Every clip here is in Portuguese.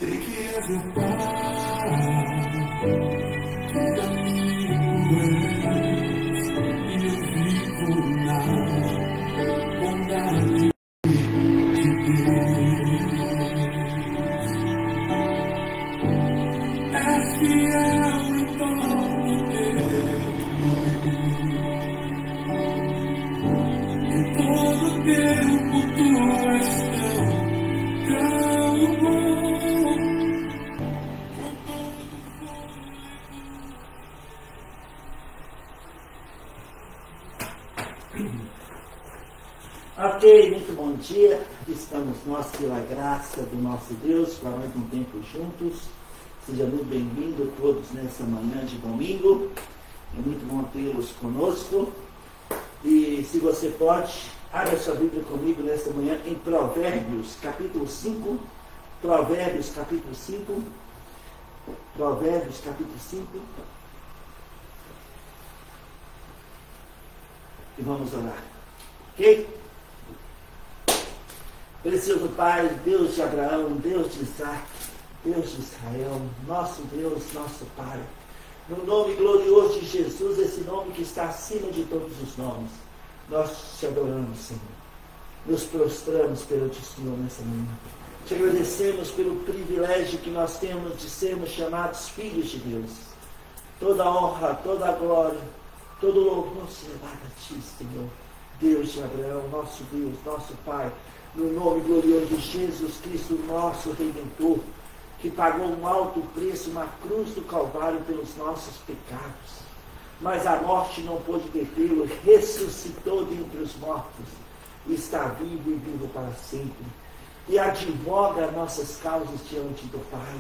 Ele que é meu Pai, toda minha cobrança, e eu vivo na bondade de Deus. É fiel em todo tempo tu és tão bom. Ok, muito bom dia. Estamos nós pela graça do nosso Deus para mais um tempo juntos. Seja muito bem-vindo todos nessa manhã de domingo. É muito bom tê-los conosco. E se você pode, abra sua Bíblia comigo nesta manhã em Provérbios, capítulo 5. Provérbios, capítulo 5. Provérbios, capítulo 5. E vamos orar. Ok? Precioso Pai, Deus de Abraão, Deus de Isaac, Deus de Israel, nosso Deus, nosso Pai. No nome glorioso de Jesus, esse nome que está acima de todos os nomes, nós te adoramos, Senhor. Nos prostramos perante o Senhor nessa manhã. Te agradecemos pelo privilégio que nós temos de sermos chamados filhos de Deus. Toda a honra, toda a glória, todo o louvor se levado a Ti, Senhor. Deus de Abraão, nosso Deus, nosso Pai, no nome glorioso de Jesus Cristo, nosso Redentor, que pagou um alto preço na cruz do Calvário pelos nossos pecados. Mas a morte não pôde detê-lo, ressuscitou dentre os mortos, e está vivo e vivo para sempre. E advoga nossas causas diante do Pai.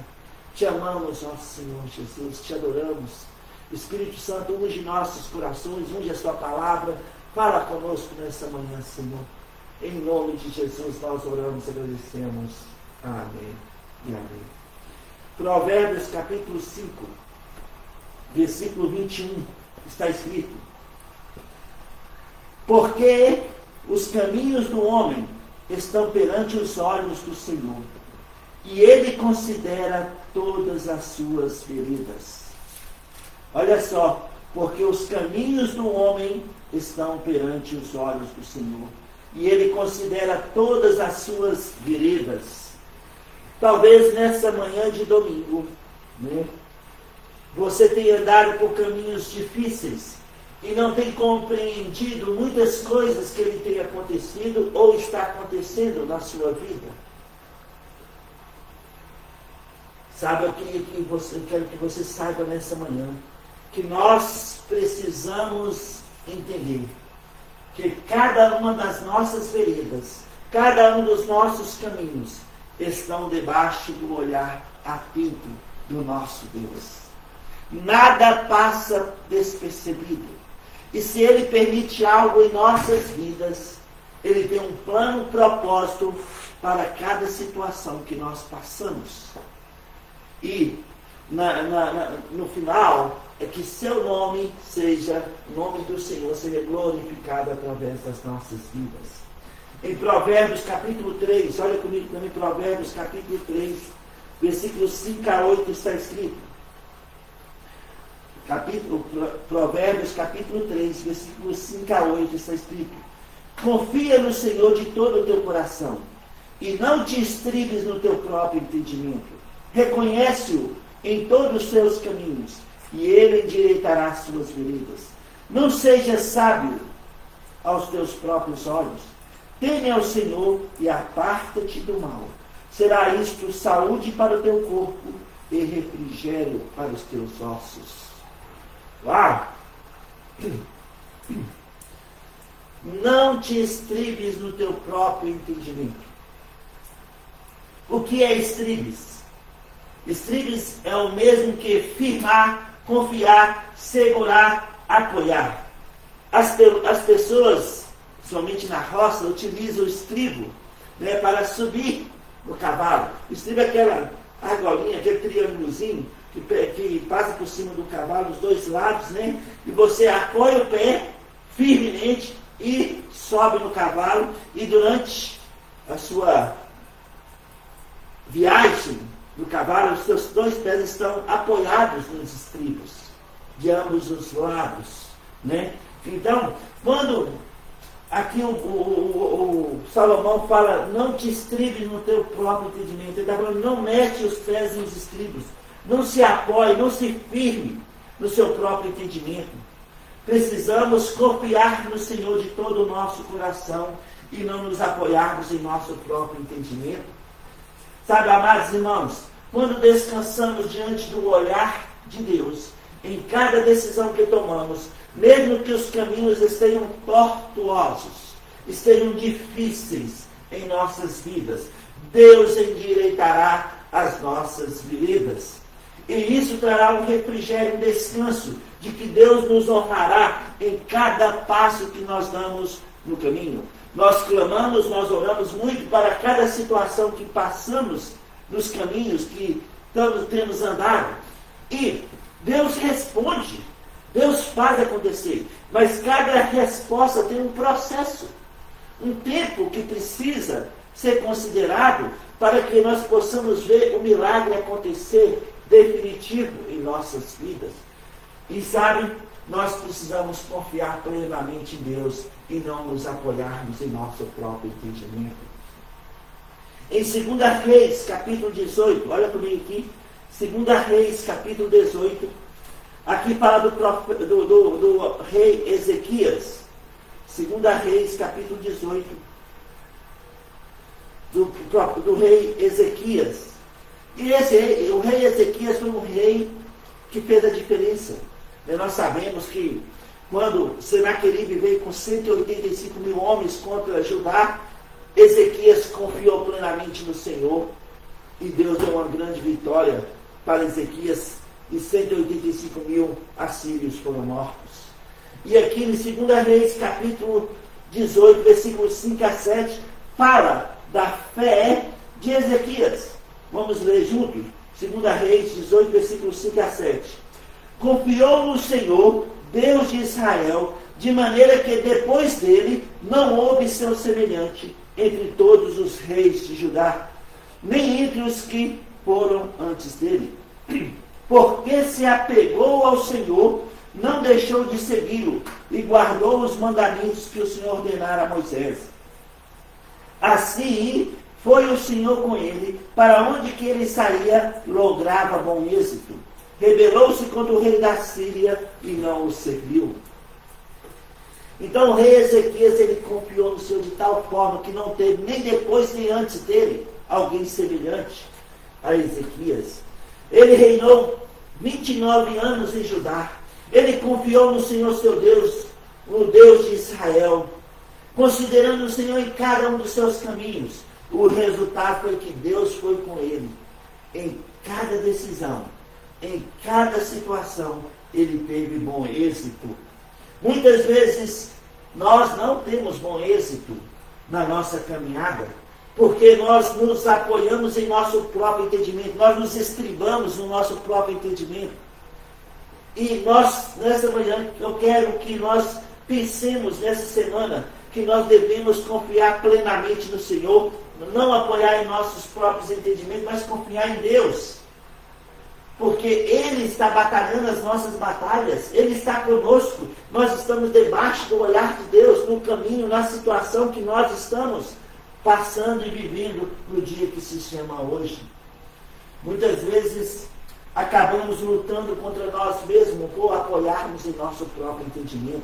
Te amamos, nosso Senhor Jesus, te adoramos. Espírito Santo, unge nossos corações, unge a sua palavra, fala conosco nessa manhã, Senhor. Em nome de Jesus nós oramos e agradecemos. Amém e amém. Provérbios capítulo 5, versículo 21, está escrito: porque os caminhos do homem estão perante os olhos do Senhor, e Ele considera todas as suas veredas. Olha só, porque os caminhos do homem estão perante os olhos do Senhor, e Ele considera todas as suas veredas. Talvez nessa manhã de domingo, você tenha andado por caminhos difíceis e não tem compreendido muitas coisas que Ele tem acontecido ou está acontecendo na sua vida. Sabe o que quero que você saiba nessa manhã? Que nós precisamos entender que cada uma das nossas veredas, cada um dos nossos caminhos estão debaixo do olhar atento do nosso Deus. Nada passa despercebido. E se Ele permite algo em nossas vidas, Ele tem um plano, um propósito para cada situação que nós passamos. E no final, é que seu nome seja, o nome do Senhor seja glorificado através das nossas vidas. Em Provérbios capítulo 3, olha comigo também, Provérbios capítulo 3, versículos 5 a 8 está escrito. Provérbios capítulo 3, versículos 5 a 8 está escrito: confia no Senhor de todo o teu coração, e não te estribes no teu próprio entendimento. Reconhece-o em todos os seus caminhos, e Ele endireitará as suas veredas. Não sejas sábio aos teus próprios olhos. Teme ao Senhor e aparta-te do mal. Será isto saúde para o teu corpo e refrigério para os teus ossos. Uau! Não te estribes no teu próprio entendimento. O que é estribes? Estribes é o mesmo que firmar, confiar, segurar, apoiar. As pessoas, somente na roça, utilizam o estribo, para subir no cavalo. O estribo é aquela argolinha, aquele triângulozinho que passa por cima do cavalo, dos dois lados, e você apoia o pé firmemente e sobe no cavalo, e durante a sua viagem, do cavalo, os seus 2 pés estão apoiados nos estribos, de ambos os lados, né? Então, quando aqui o Salomão fala, não te estribes no teu próprio entendimento, ele está falando, não mete os pés nos estribos, não se apoie, não se firme no seu próprio entendimento. Precisamos confiar no Senhor de todo o nosso coração e não nos apoiarmos em nosso próprio entendimento. Sabe, amados irmãos, quando descansamos diante do olhar de Deus, em cada decisão que tomamos, mesmo que os caminhos estejam tortuosos, estejam difíceis em nossas vidas, Deus endireitará as nossas veredas. E isso trará um refrigério, um descanso, de que Deus nos honrará em cada passo que nós damos no caminho. Nós clamamos, nós oramos muito para cada situação que passamos nos caminhos que temos andado. E Deus responde, Deus faz acontecer. Mas cada resposta tem um processo, um tempo que precisa ser considerado para que nós possamos ver o milagre acontecer definitivo em nossas vidas. E sabe, nós precisamos confiar plenamente em Deus e não nos apoiarmos em nosso próprio entendimento. Em 2 Reis, capítulo 18, olha comigo aqui, 2 Reis, capítulo 18, aqui fala do rei Ezequias. 2 Reis, capítulo 18, do rei Ezequias. E o rei Ezequias foi um rei que fez a diferença. E nós sabemos que quando Senaqueribe veio com 185 mil homens contra Judá, Ezequias confiou plenamente no Senhor e Deus deu uma grande vitória para Ezequias e 185 mil assírios foram mortos. E aqui em 2 Reis, capítulo 18, versículos 5 a 7, fala da fé de Ezequias. Vamos ler juntos? 2 Reis 18, versículos 5 a 7. Confiou no Senhor, Deus de Israel, de maneira que depois dele não houve seu semelhante entre todos os reis de Judá, nem entre os que foram antes dele. Porque se apegou ao Senhor, não deixou de segui-lo, e guardou os mandamentos que o Senhor ordenara a Moisés. Assim foi o Senhor com ele, para onde que ele saía, lograva bom êxito. Rebelou-se contra o rei da Síria e não o serviu. Então o rei Ezequias, ele confiou no Senhor de tal forma que não teve nem depois nem antes dele alguém semelhante a Ezequias. Ele reinou 29 anos em Judá. Ele confiou no Senhor seu Deus, o Deus de Israel, considerando o Senhor em cada um dos seus caminhos. O resultado foi que Deus foi com ele em cada decisão, em cada situação. Ele teve bom êxito. Muitas vezes nós não temos bom êxito na nossa caminhada, porque nós nos apoiamos em nosso próprio entendimento, nós nos estribamos no nosso próprio entendimento. E nós, nessa manhã, eu quero que nós pensemos nessa semana que nós devemos confiar plenamente no Senhor, não apoiar em nossos próprios entendimentos, mas confiar em Deus. Porque Ele está batalhando as nossas batalhas, Ele está conosco, nós estamos debaixo do olhar de Deus, no caminho, na situação que nós estamos passando e vivendo no dia que se chama hoje. Muitas vezes acabamos lutando contra nós mesmos por apoiarmos em nosso próprio entendimento.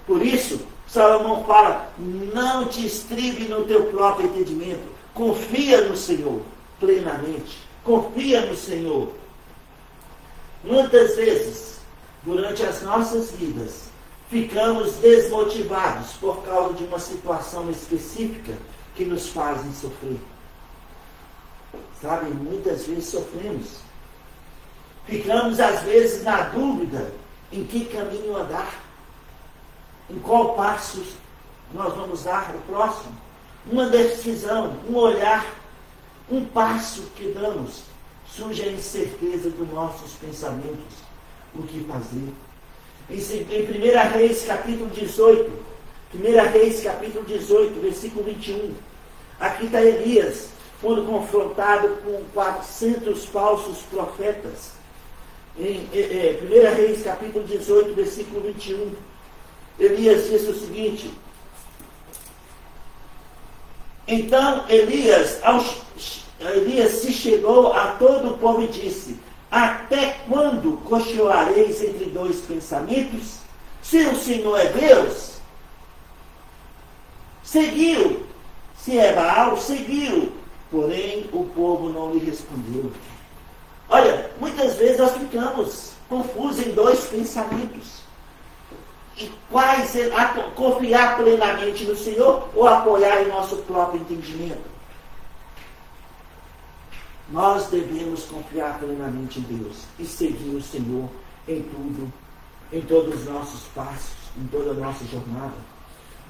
Por isso, Salomão fala, não te estribe no teu próprio entendimento, confia no Senhor plenamente, confia no Senhor. Muitas vezes, durante as nossas vidas, ficamos desmotivados por causa de uma situação específica que nos fazem sofrer. Sabe, muitas vezes sofremos. Ficamos, às vezes, na dúvida em que caminho andar, em qual passo nós vamos dar o próximo. Uma decisão, um olhar, um passo que damos, surge a incerteza dos nossos pensamentos, o que fazer. Em 1 Reis, capítulo 18, 1 Reis, capítulo 18, versículo 21, aqui está Elias quando confrontado com 400 falsos profetas. Em 1 Reis, capítulo 18, versículo 21, Elias disse o seguinte: então Elias se chegou a todo o povo e disse: até quando cocheareis entre dois pensamentos? Se o Senhor é Deus, seguiu. Se é Baal, seguiu. Porém, o povo não lhe respondeu. Olha, muitas vezes nós ficamos confusos em dois pensamentos. E quais? Confiar plenamente no Senhor ou apoiar em nosso próprio entendimento? Nós devemos confiar plenamente em Deus e seguir o Senhor em tudo, em todos os nossos passos, em toda a nossa jornada.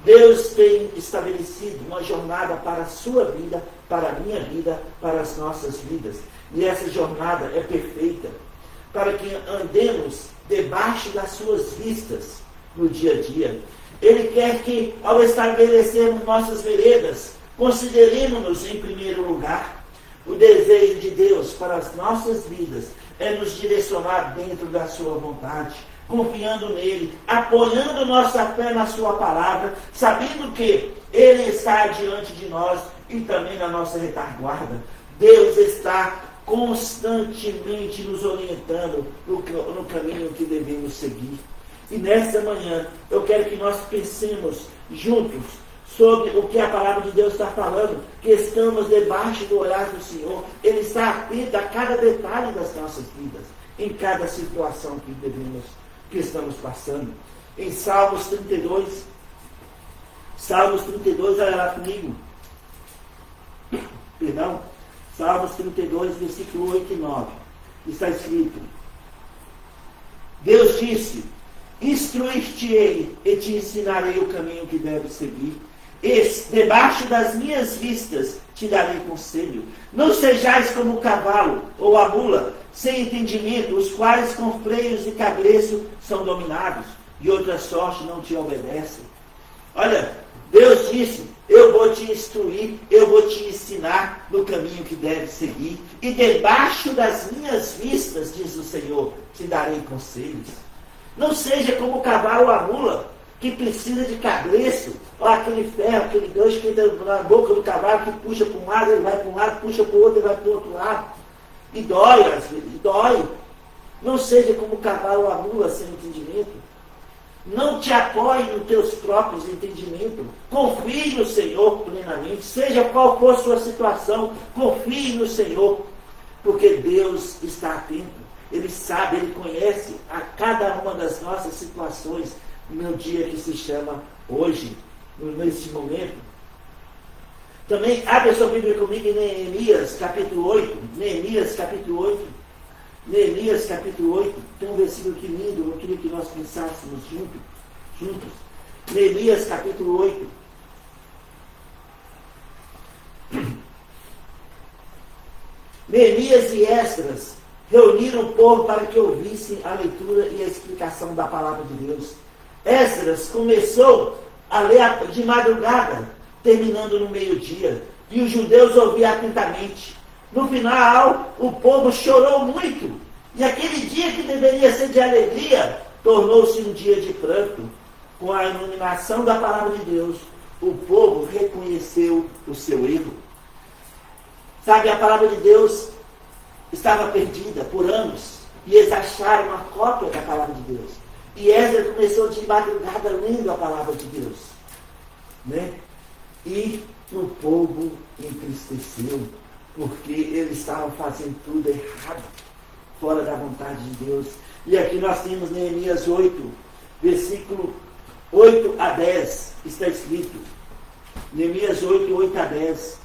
Deus tem estabelecido uma jornada para a sua vida, para a minha vida, para as nossas vidas. E essa jornada é perfeita para que andemos debaixo das suas vistas no dia a dia. Ele quer que, ao estabelecermos nossas veredas, consideremos-nos em primeiro lugar. O desejo de Deus para as nossas vidas é nos direcionar dentro da sua vontade, confiando nele, apoiando nossa fé na sua palavra, sabendo que ele está diante de nós e também na nossa retaguarda. Deus está constantemente nos orientando no caminho que devemos seguir. E nesta manhã, eu quero que nós pensemos juntos sobre o que a palavra de Deus está falando, que estamos debaixo do olhar do Senhor. Ele está atento a cada detalhe das nossas vidas, em cada situação que estamos passando. Em Salmos 32, olha lá comigo. Perdão. Salmos 32, versículo 8 e 9. Está escrito: Deus disse: instruir-te-ei e te ensinarei o caminho que deves seguir. Debaixo das minhas vistas te darei conselho. Não sejais como o cavalo ou a mula, sem entendimento, os quais com freios e cabreço são dominados, e outra sorte não te obedecem. Olha, Deus disse: eu vou te instruir, eu vou te ensinar no caminho que deve seguir, e debaixo das minhas vistas, diz o Senhor, te darei conselhos. Não seja como o cavalo ou a mula, que precisa de cabreço, ou aquele ferro, aquele gancho que entra na boca do cavalo, que puxa para um lado, ele vai para um lado, puxa para o outro, ele vai para o outro lado. E dói, às vezes, dói. Não seja como o cavalo ou a mula sem entendimento. Não te apoie nos teus próprios entendimentos. Confie no Senhor plenamente. Seja qual for a sua situação, confie no Senhor. Porque Deus está atento. Ele sabe, Ele conhece a cada uma das nossas situações no dia que se chama hoje, nesse momento. Também abre a sua Bíblia comigo em Neemias capítulo 8. Neemias capítulo 8. Neemias capítulo 8. Tem um versículo que lindo, eu queria que nós pensássemos juntos. Neemias capítulo 8. Neemias e Esdras reuniram o povo para que ouvissem a leitura e a explicação da palavra de Deus. Esdras começou a ler de madrugada, terminando no meio-dia, e os judeus ouviam atentamente. No final, o povo chorou muito, e aquele dia que deveria ser de alegria, tornou-se um dia de pranto. Com a iluminação da palavra de Deus, o povo reconheceu o seu erro. Sabe, a palavra de Deus estava perdida por anos, e eles acharam uma cópia da palavra de Deus. E Esdras começou de madrugada lendo a palavra de Deus. Né? E o povo entristeceu, porque eles estavam fazendo tudo errado, fora da vontade de Deus. E aqui nós temos Neemias 8, versículo 8 a 10, está escrito. Neemias 8, 8 a 10.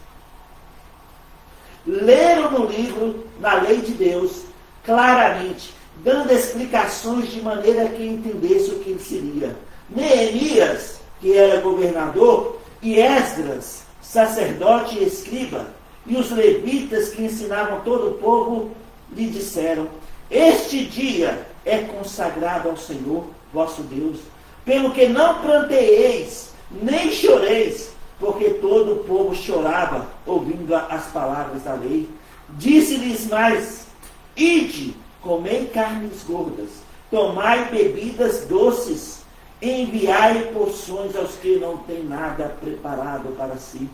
Leram no livro, na lei de Deus, claramente, dando explicações de maneira que entendesse o que seria. Neemias, que era governador, e Esdras, sacerdote e escriba, e os levitas que ensinavam todo o povo, lhe disseram: este dia é consagrado ao Senhor, vosso Deus, pelo que não planteeis, nem choreis, porque todo o povo chorava, ouvindo as palavras da lei. Disse-lhes mais: ide, comei carnes gordas, tomai bebidas doces, enviai porções aos que não têm nada preparado para si.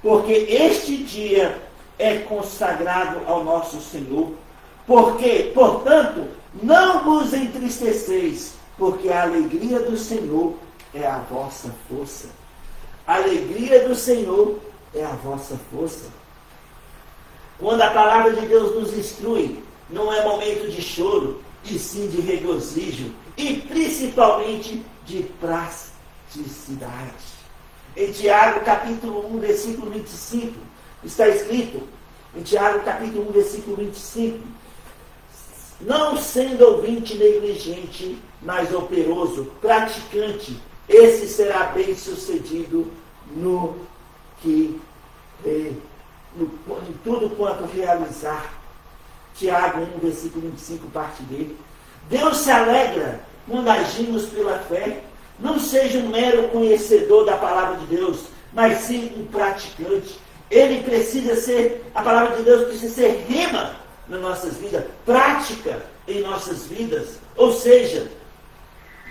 Porque este dia é consagrado ao nosso Senhor. Porque, portanto, não vos entristeceis, porque a alegria do Senhor é a vossa força. A alegria do Senhor é a vossa força. Quando a palavra de Deus nos instrui, não é momento de choro, e sim de regozijo, e principalmente de praticidade. Em Tiago capítulo 1, versículo 25, está escrito, em Tiago capítulo 1, versículo 25, não sendo ouvinte negligente, mas operoso, praticante, esse será bem sucedido no que em tudo quanto realizar. Tiago 1, versículo 25, parte dele. Deus se alegra quando agimos pela fé. Não seja um mero conhecedor da palavra de Deus, mas sim um praticante. Ele precisa ser, a palavra de Deus precisa ser rema nas nossas vidas, prática em nossas vidas. Ou seja,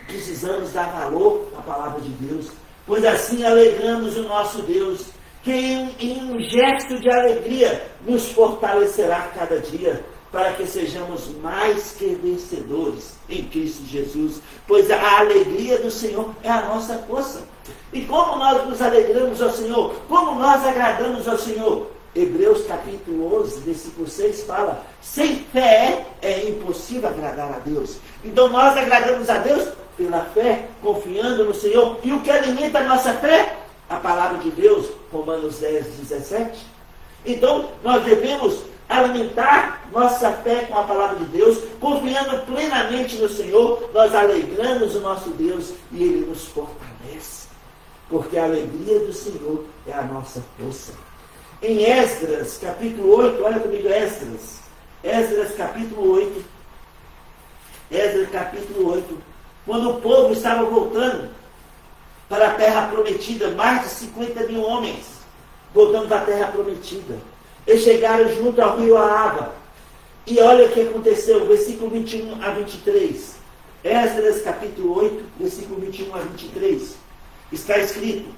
precisamos dar valor à palavra de Deus, pois assim alegramos o nosso Deus, que em um gesto de alegria nos fortalecerá cada dia, para que sejamos mais que vencedores em Cristo Jesus, pois a alegria do Senhor é a nossa força. E como nós nos alegramos ao Senhor? Como nós agradamos ao Senhor? Hebreus capítulo 11, versículo 6 fala: sem fé é impossível agradar a Deus. Então nós agradamos a Deus pela fé, confiando no Senhor. E o que alimenta a nossa fé? A palavra de Deus, Romanos 10, 17. Então nós devemos alimentar nossa fé com a palavra de Deus, confiando plenamente no Senhor. Nós alegramos o nosso Deus e Ele nos fortalece, porque a alegria do Senhor é a nossa força. Em Esdras, capítulo 8, olha comigo Esdras, capítulo 8, Esdras, capítulo 8, quando o povo estava voltando para a terra prometida, mais de 50 mil homens voltando para a terra prometida. Eles chegaram junto ao rio Ahava. E olha o que aconteceu, versículo 21 a 23. Esdras capítulo 8, versículo 21 a 23. Está escrito: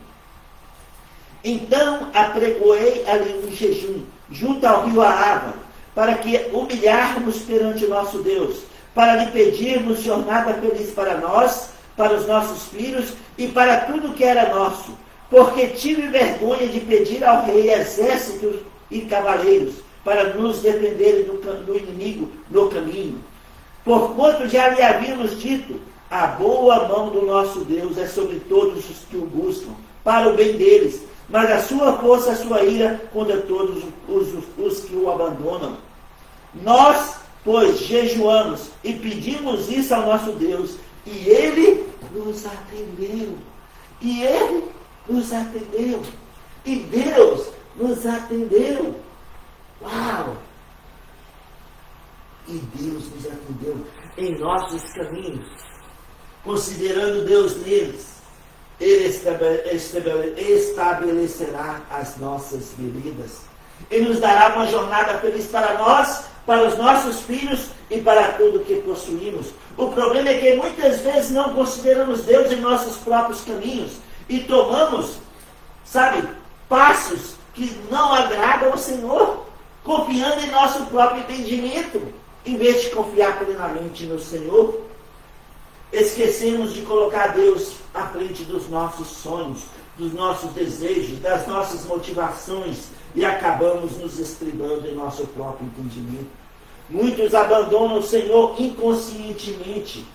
então apregoei ali um jejum, junto ao rio Ahava, para que humilharmos perante o nosso Deus, para lhe pedirmos jornada feliz para nós, para os nossos filhos e para tudo que era nosso. Porque tive vergonha de pedir ao rei exércitos e cavaleiros, para nos defenderem do inimigo no caminho. Porquanto já lhe havíamos dito: a boa mão do nosso Deus é sobre todos os que o buscam, para o bem deles, mas a sua força, a sua ira contra todos os que o abandonam. Nós, pois, jejuamos e pedimos isso ao nosso Deus, e Ele nos atendeu. E Ele nos atendeu. E Deus nos atendeu. Uau! E Deus nos atendeu em nossos caminhos, considerando Deus neles. Ele estabelecerá as nossas veredas. Ele nos dará uma jornada feliz para nós, para os nossos filhos e para tudo que possuímos. O problema é que muitas vezes não consideramos Deus em nossos próprios caminhos e tomamos, passos que não agradam ao Senhor, confiando em nosso próprio entendimento, em vez de confiar plenamente no Senhor. Esquecemos de colocar Deus à frente dos nossos sonhos, dos nossos desejos, das nossas motivações, e acabamos nos estribando em nosso próprio entendimento. Muitos abandonam o Senhor inconscientemente,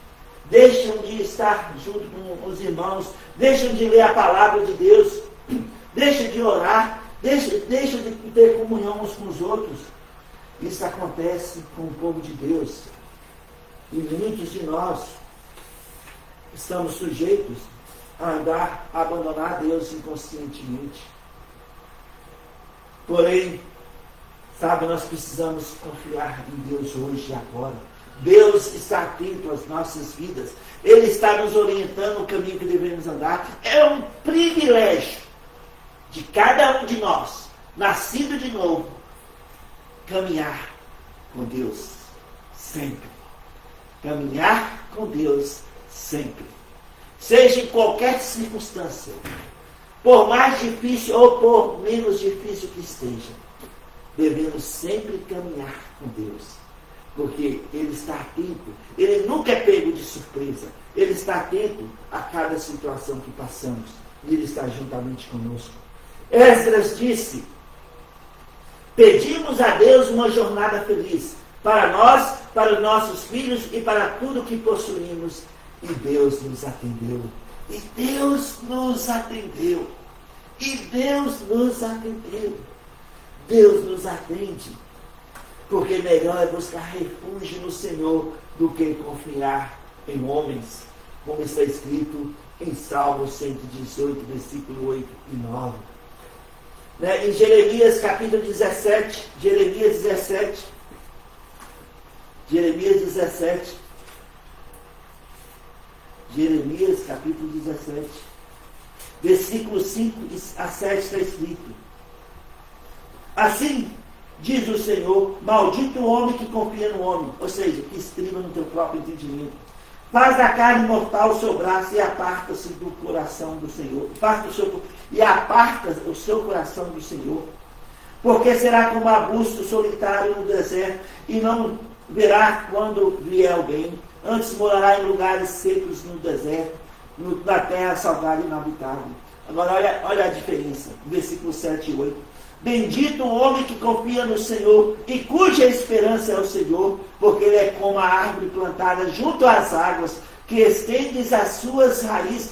deixam de estar junto com os irmãos, deixam de ler a palavra de Deus, deixam de orar, deixam de ter comunhão uns com os outros. Isso acontece com o povo de Deus. E muitos de nós estamos sujeitos a abandonar Deus inconscientemente. Porém, nós precisamos confiar em Deus hoje e agora. Deus está atento às nossas vidas. Ele está nos orientando o caminho que devemos andar. É um privilégio de cada um de nós, nascido de novo, caminhar com Deus sempre. Caminhar com Deus sempre. Seja em qualquer circunstância, por mais difícil ou por menos difícil que esteja, devemos sempre caminhar com Deus, porque Ele está atento, Ele nunca é pego de surpresa, Ele está atento a cada situação que passamos, e Ele está juntamente conosco. Esdras disse: pedimos a Deus uma jornada feliz, para nós, para os nossos filhos e para tudo que possuímos, e Deus nos atendeu. E Deus nos atendeu. E Deus nos atendeu. Deus nos atende. Porque melhor é buscar refúgio no Senhor do que confiar em homens. Como está escrito em Salmo 118, versículo 8 e 9. Em Jeremias capítulo 17. Jeremias 17, capítulo 17, versículos 5 a 7 está escrito: assim diz o Senhor, maldito o homem que confia no homem, ou seja, que estriba no teu próprio entendimento, faz da carne mortal o seu braço e aparta-se do coração do Senhor, aparta o seu coração do Senhor, porque será como arbusto solitário no deserto, e não verá quando vier alguém. Antes morará em lugares secos no deserto, na terra salgada e inabitável. Agora olha a diferença, versículo 7 e 8. Bendito o homem que confia no Senhor e cuja esperança é o Senhor, porque ele é como a árvore plantada junto às águas, que estende as suas raízes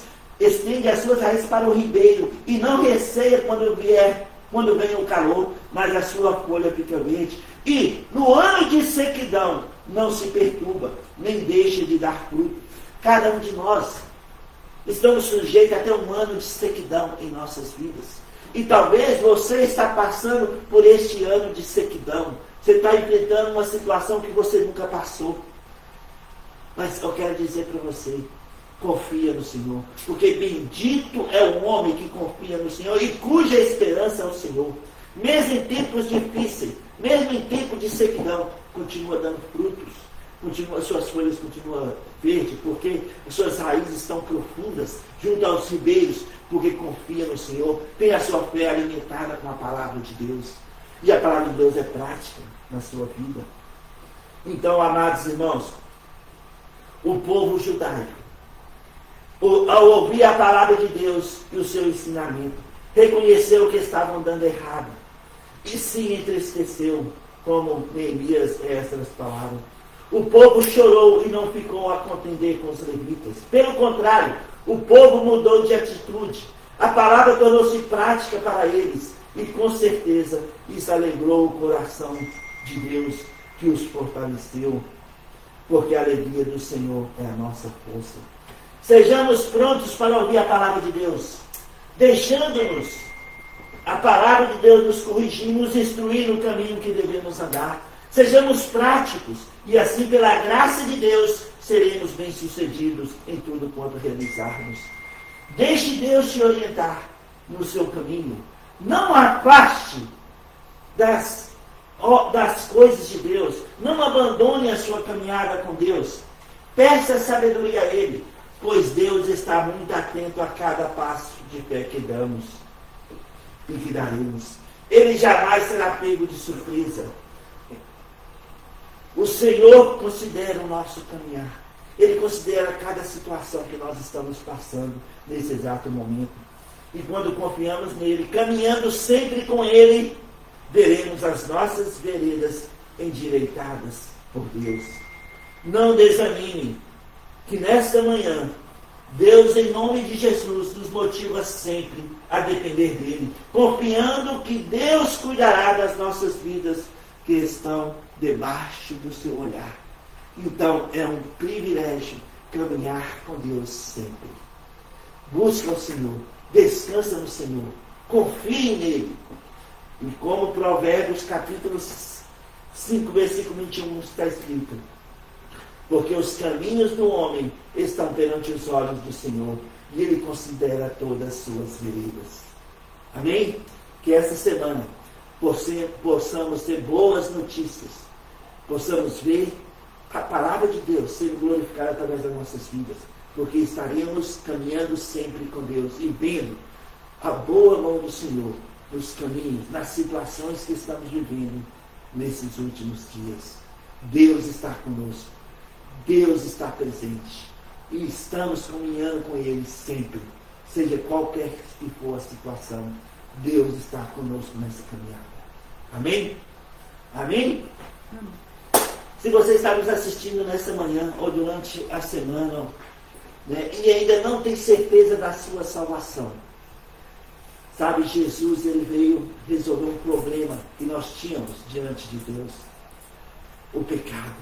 para o ribeiro, e não receia quando vem o calor, mas a sua folha fica verde. E no ano de sequidão não se perturba, nem deixa de dar fruto. Cada um de nós estamos sujeitos a ter um ano de sequidão em nossas vidas. E talvez você está passando por este ano de sequidão. Você está enfrentando uma situação que você nunca passou. Mas eu quero dizer para você, confia no Senhor. Porque bendito é o homem que confia no Senhor e cuja esperança é o Senhor. Mesmo em tempos difíceis, mesmo em tempo de sequidão, continua dando frutos. Suas folhas continuam verdes, porque as suas raízes estão profundas, junto aos ribeiros, porque confia no Senhor, tem a sua fé alimentada com a palavra de Deus. E a palavra de Deus é prática na sua vida. Então, amados irmãos, o povo judaico, ao ouvir a palavra de Deus e o seu ensinamento, reconheceu que estavam andando errado e se entristeceu, como Neemias estas palavras. O povo chorou e não ficou a contender com os levitas. Pelo contrário, o povo mudou de atitude. A palavra tornou-se prática para eles. E com certeza isso alegrou o coração de Deus, que os fortaleceu. Porque a alegria do Senhor é a nossa força. Sejamos prontos para ouvir a palavra de Deus, deixando-nos a palavra de Deus nos corrigir, nos instruir no caminho que devemos andar. Sejamos práticos e assim, pela graça de Deus, seremos bem-sucedidos em tudo quanto realizarmos. Deixe Deus te orientar no seu caminho. Não afaste das coisas de Deus. Não abandone a sua caminhada com Deus. Peça sabedoria a Ele, pois Deus está muito atento a cada passo de fé que damos e que daremos. Ele jamais será pego de surpresa. O Senhor considera o nosso caminhar. Ele considera cada situação que nós estamos passando nesse exato momento. E quando confiamos nele, caminhando sempre com ele, veremos as nossas veredas endireitadas por Deus. Não desanime, que nesta manhã, Deus, em nome de Jesus, nos motiva sempre a depender dele, confiando que Deus cuidará das nossas vidas que estão debaixo do seu olhar. Então é um privilégio caminhar com Deus sempre. Busca o Senhor, descansa no Senhor, confie nele. E como Provérbios capítulo 5, versículo 21 está escrito: porque os caminhos do homem estão perante os olhos do Senhor, e ele considera todas as suas veredas. Amém? Que essa semana possamos ter boas notícias, possamos ver a palavra de Deus sendo glorificada através das nossas vidas, porque estaremos caminhando sempre com Deus e vendo a boa mão do Senhor nos caminhos, nas situações que estamos vivendo nesses últimos dias. Deus está conosco, Deus está presente e estamos caminhando com Ele sempre, seja qualquer que for a situação. Deus está conosco nessa caminhada. Amém? Amém? Se você está nos assistindo nessa manhã ou durante a semana, né, e ainda não tem certeza da sua salvação, sabe, Jesus, ele veio resolver um problema que nós tínhamos diante de Deus: o pecado.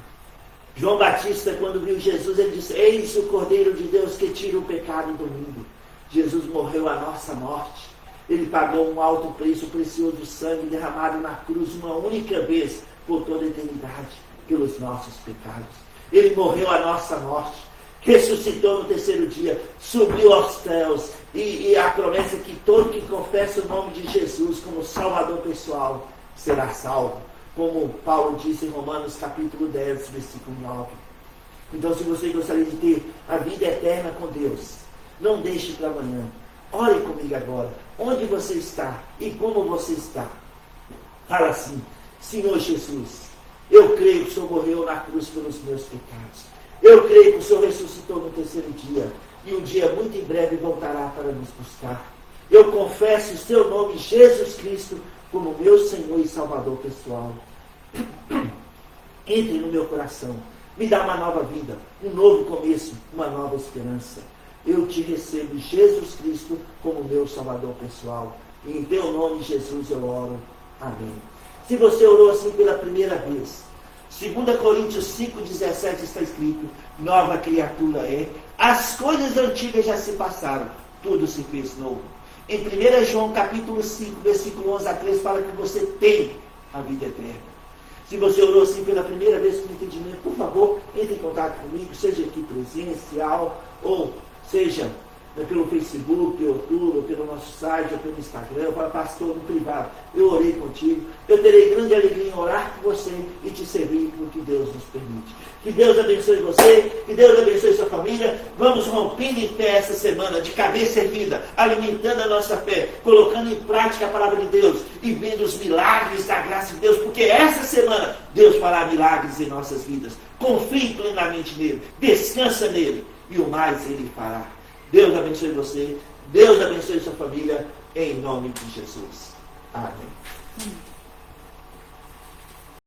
João Batista, quando viu Jesus, ele disse: eis o Cordeiro de Deus que tira o pecado do mundo. Jesus morreu a nossa morte. Ele pagou um alto preço, o precioso sangue derramado na cruz uma única vez por toda a eternidade, pelos nossos pecados. Ele morreu a nossa morte, ressuscitou no terceiro dia, subiu aos céus, e a promessa é que todo que confessa o nome de Jesus como Salvador pessoal será salvo, como Paulo disse em Romanos capítulo 10, versículo 9. Então, se você gostaria de ter a vida eterna com Deus, não deixe para amanhã. Ore comigo agora. Onde você está e como você está? Fala assim: Senhor Jesus, eu creio que o Senhor morreu na cruz pelos meus pecados. Eu creio que o Senhor ressuscitou no terceiro dia, e um dia muito em breve voltará para nos buscar. Eu confesso o seu nome, Jesus Cristo, como meu Senhor e Salvador pessoal. Entre no meu coração, me dá uma nova vida, um novo começo, uma nova esperança. Eu te recebo, Jesus Cristo, como meu Salvador pessoal. E em teu nome, Jesus, eu oro. Amém. Se você orou assim pela primeira vez, 2 Coríntios 5,17 está escrito: nova criatura é, as coisas antigas já se passaram, tudo se fez novo. Em 1 João capítulo 5, versículo 11 a 13, fala que você tem a vida eterna. Se você orou assim pela primeira vez com entendimento, por favor, entre em contato comigo, seja aqui presencial, ou seja pelo Facebook, YouTube, ou pelo nosso site, ou pelo Instagram. Fala: pastor, no privado, eu orei contigo. Eu terei grande alegria em orar por você e te servir no que Deus nos permite. Que Deus abençoe você, que Deus abençoe sua família. Vamos rompendo em fé essa semana, de cabeça erguida, alimentando a nossa fé, colocando em prática a palavra de Deus e vendo os milagres da graça de Deus, porque essa semana Deus fará milagres em nossas vidas. Confie plenamente nele, descansa nele, e o mais ele fará. Deus abençoe você, Deus abençoe sua família, em nome de Jesus. Amém.